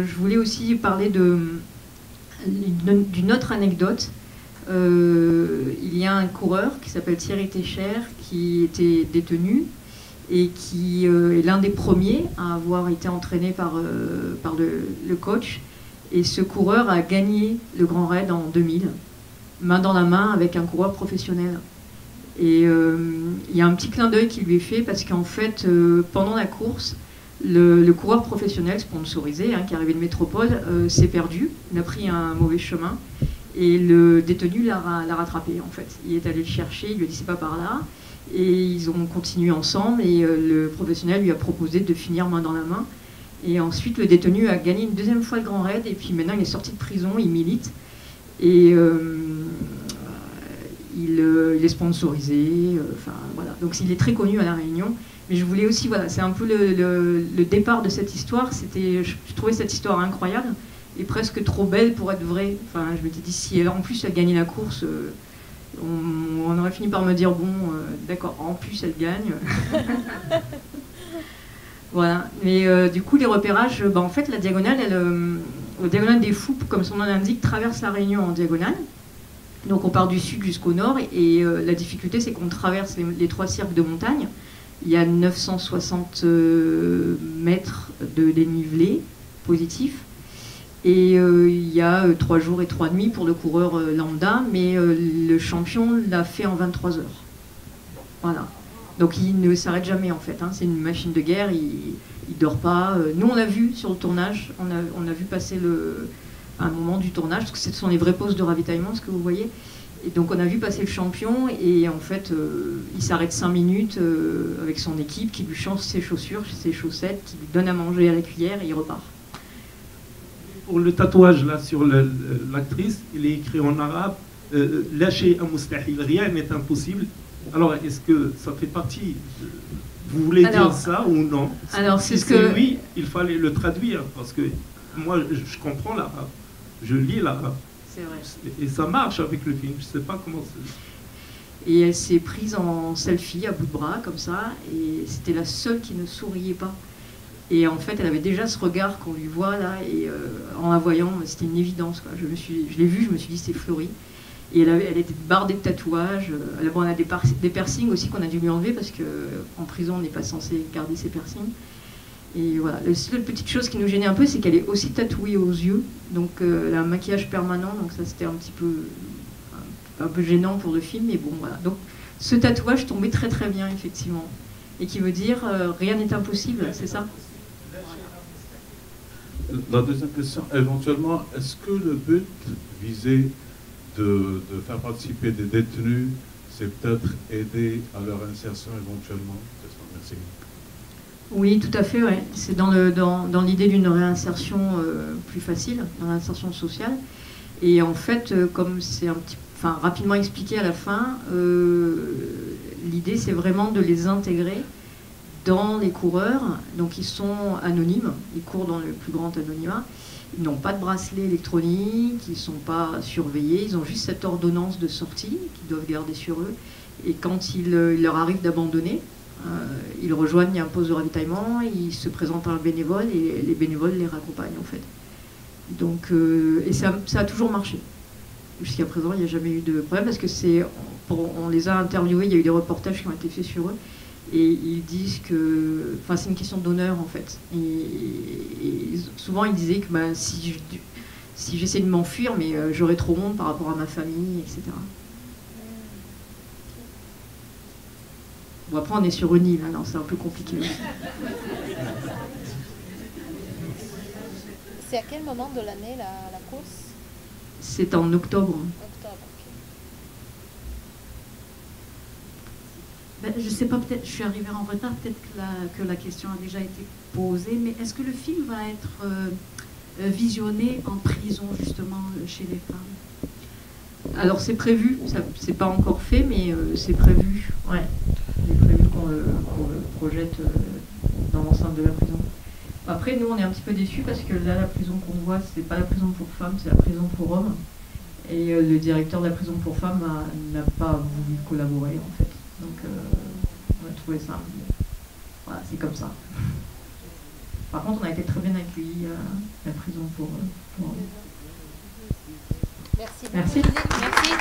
Je voulais aussi parler d'une autre anecdote. Il y a un coureur qui s'appelle Thierry Techer qui était détenu et qui est l'un des premiers à avoir été entraîné par le coach. Et ce coureur a gagné le Grand Raid en 2000, main dans la main avec un coureur professionnel. Et il y a un petit clin d'œil qui lui est fait parce qu'en fait, pendant la course, le coureur professionnel sponsorisé, qui est arrivé de métropole, s'est perdu, il a pris un mauvais chemin et le détenu l'a rattrapé en fait. Il est allé le chercher, il lui a dit c'est pas par là et ils ont continué ensemble et le professionnel lui a proposé de finir main dans la main. Et ensuite le détenu a gagné une deuxième fois le Grand Raid et puis maintenant il est sorti de prison, il milite et il est sponsorisé, voilà. Donc il est très connu à La Réunion. Mais je voulais aussi, voilà, c'est un peu le départ de cette histoire. Je trouvais cette histoire incroyable et presque trop belle pour être vraie. Enfin, je m'étais dit, si elle, en plus elle gagnait la course, on aurait fini par me dire, bon, d'accord, en plus elle gagne. Voilà. Mais du coup, les repérages, en fait, la diagonale, la diagonale des Fous, comme son nom l'indique, traverse La Réunion en diagonale. Donc on part du sud jusqu'au nord et la difficulté, c'est qu'on traverse les 3 cirques de montagne. Il y a 960 mètres de dénivelé positif et il y a 3 jours et 3 nuits pour le coureur lambda, mais le champion l'a fait en 23 heures. Voilà. Donc il ne s'arrête jamais en fait, c'est une machine de guerre, il dort pas. Nous on l'a vu sur le tournage, on a vu passer un moment du tournage, parce que ce sont les vraies pauses de ravitaillement, ce que vous voyez. Et donc on a vu passer le champion et en fait il s'arrête 5 minutes avec son équipe qui lui change ses chaussures, ses chaussettes, qui lui donne à manger à la cuillère et il repart. Pour le tatouage là sur l'actrice, il est écrit en arabe lâcher un moustahil, rien n'est impossible. Alors est-ce que ça fait partie vous voulez dire ça ou non? Alors si c'est oui, il fallait le traduire parce que moi je comprends l'arabe, je lis l'arabe. C'est vrai. Et ça marche avec le film, je sais pas comment c'est. Et elle s'est prise en selfie à bout de bras, comme ça, et c'était la seule qui ne souriait pas. Et en fait, elle avait déjà ce regard qu'on lui voit là, et en la voyant, c'était une évidence, quoi. Je l'ai vue, je me suis dit, c'est Florie. Et elle était bardée de tatouages. Elle a des piercings aussi qu'on a dû lui enlever, parce qu'en prison, on n'est pas censé garder ses piercings. Et voilà, la seule petite chose qui nous gênait un peu, c'est qu'elle est aussi tatouée aux yeux, donc elle a un maquillage permanent, donc ça c'était un petit peu gênant pour le film, mais bon voilà. Donc ce tatouage tombait très très bien effectivement, et qui veut dire rien n'est impossible, c'est ça? La deuxième question, éventuellement, est-ce que le but visé de faire participer des détenus, c'est peut-être aider à leur insertion éventuellement? Merci. Oui, tout à fait, ouais. C'est dans l'idée d'une réinsertion plus facile, dans l'insertion sociale. Et en fait, comme c'est rapidement expliqué à la fin, l'idée c'est vraiment de les intégrer dans les coureurs. Donc ils sont anonymes, ils courent dans le plus grand anonymat. Ils n'ont pas de bracelet électronique, ils ne sont pas surveillés, ils ont juste cette ordonnance de sortie qu'ils doivent garder sur eux. Et quand il leur arrive d'abandonner, ils rejoignent un poste de ravitaillement, ils se présentent à un bénévole et les bénévoles les raccompagnent en fait. Donc, et ça a toujours marché. Jusqu'à présent, il n'y a jamais eu de problème parce que on les a interviewés, il y a eu des reportages qui ont été faits sur eux et ils disent que, c'est une question d'honneur en fait. Et souvent ils disaient que si j'essaie de m'enfuir, mais j'aurais trop honte par rapport à ma famille, etc. Bon, après on est sur une île, alors c'est un peu compliqué. C'est à quel moment de l'année la course? C'est en octobre. Je ne sais pas, peut-être je suis arrivée en retard, peut-être que la question a déjà été posée, mais est-ce que le film va être visionné en prison, justement, chez les femmes? Alors c'est prévu, c'est pas encore fait, mais c'est prévu. Ouais. Il est prévu qu'on le projette dans l'enceinte de la prison. Après, nous, on est un petit peu déçus parce que là, la prison qu'on voit, c'est pas la prison pour femmes, c'est la prison pour hommes. Et le directeur de la prison pour femmes n'a pas voulu collaborer, en fait. Donc, on a trouvé ça. Voilà, c'est comme ça. Par contre, on a été très bien accueillis à la prison pour Merci. Merci. Merci.